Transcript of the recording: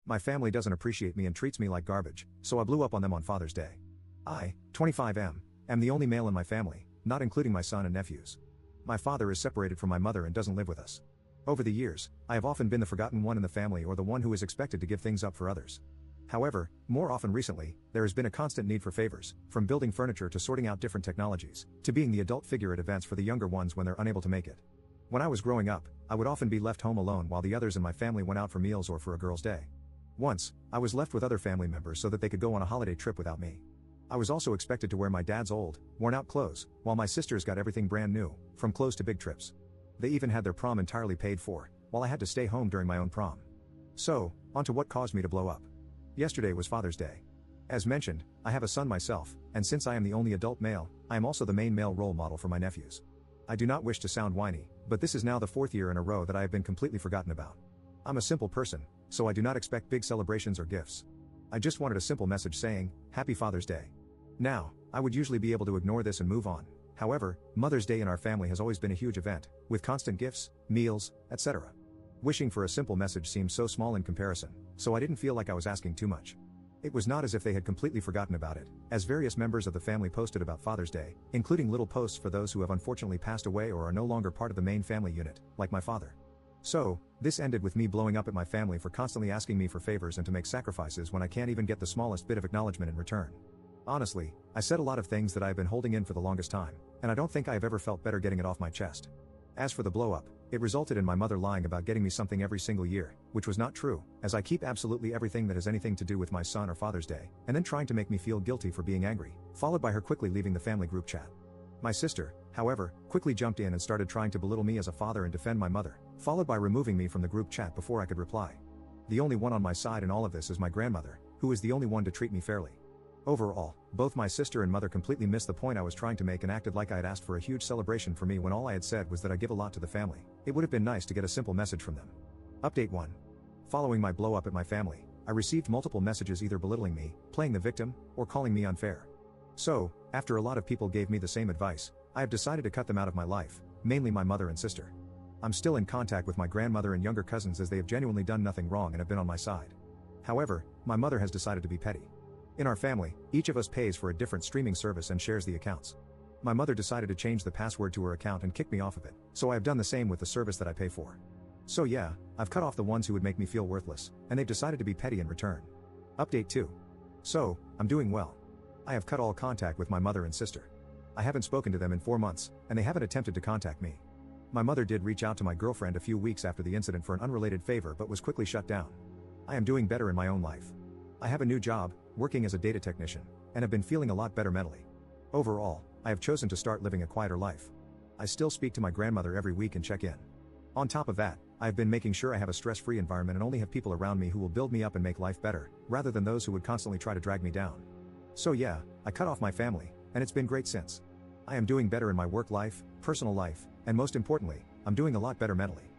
My family doesn't appreciate me and treats me like garbage, so I blew up on them on Father's Day. I, 25 am the only male in my family, not including my son and nephews. My father is separated from my mother and doesn't live with us. Over the years, I have often been the forgotten one in the family or the one who is expected to give things up for others. However, more often recently, there has been a constant need for favors, from building furniture to sorting out different technologies, to being the adult figure at events for the younger ones when they're unable to make it. When I was growing up, I would often be left home alone while the others in my family went out for meals or for a girl's day. Once, I was left with other family members so that they could go on a holiday trip without me. I was also expected to wear my dad's old, worn-out clothes, while my sisters got everything brand new, from clothes to big trips. They even had their prom entirely paid for, while I had to stay home during my own prom. So, on to what caused me to blow up. Yesterday was Father's Day. As mentioned, I have a son myself, and since I am the only adult male, I am also the main male role model for my nephews. I do not wish to sound whiny, but this is now the 4th year in a row that I have been completely forgotten about. I'm a simple person, so I do not expect big celebrations or gifts. I just wanted a simple message saying, Happy Father's Day. Now, I would usually be able to ignore this and move on. However, Mother's Day in our family has always been a huge event, with constant gifts, meals, etc. Wishing for a simple message seemed so small in comparison, so I didn't feel like I was asking too much. It was not as if they had completely forgotten about it, as various members of the family posted about Father's Day, including little posts for those who have unfortunately passed away or are no longer part of the main family unit, like my father. So, this ended with me blowing up at my family for constantly asking me for favors and to make sacrifices when I can't even get the smallest bit of acknowledgement in return. Honestly, I said a lot of things that I have been holding in for the longest time, and I don't think I have ever felt better getting it off my chest. As for the blow-up, it resulted in my mother lying about getting me something every single year, which was not true, as I keep absolutely everything that has anything to do with my son or Father's Day, and then trying to make me feel guilty for being angry, followed by her quickly leaving the family group chat. My sister, however, quickly jumped in and started trying to belittle me as a father and defend my mother, followed by removing me from the group chat before I could reply. The only one on my side in all of this is my grandmother, who is the only one to treat me fairly. Overall, both my sister and mother completely missed the point I was trying to make and acted like I had asked for a huge celebration for me when all I had said was that I give a lot to the family. It would have been nice to get a simple message from them. Update 1. Following my blow up at my family, I received multiple messages either belittling me, playing the victim, or calling me unfair. So, after a lot of people gave me the same advice, I have decided to cut them out of my life, mainly my mother and sister. I'm still in contact with my grandmother and younger cousins as they have genuinely done nothing wrong and have been on my side. However, my mother has decided to be petty. In our family, each of us pays for a different streaming service and shares the accounts. My mother decided to change the password to her account and kick me off of it, so I have done the same with the service that I pay for. So yeah, I've cut off the ones who would make me feel worthless, and they've decided to be petty in return. Update 2. So, I'm doing well. I have cut all contact with my mother and sister. I haven't spoken to them in 4 months, and they haven't attempted to contact me. My mother did reach out to my girlfriend a few weeks after the incident for an unrelated favor but was quickly shut down. I am doing better in my own life. I have a new job, working as a data technician, and have been feeling a lot better mentally. Overall, I have chosen to start living a quieter life. I still speak to my grandmother every week and check in. On top of that, I have been making sure I have a stress-free environment and only have people around me who will build me up and make life better, rather than those who would constantly try to drag me down. So yeah, I cut off my family, and it's been great since. I am doing better in my work life, personal life, and most importantly, I'm doing a lot better mentally.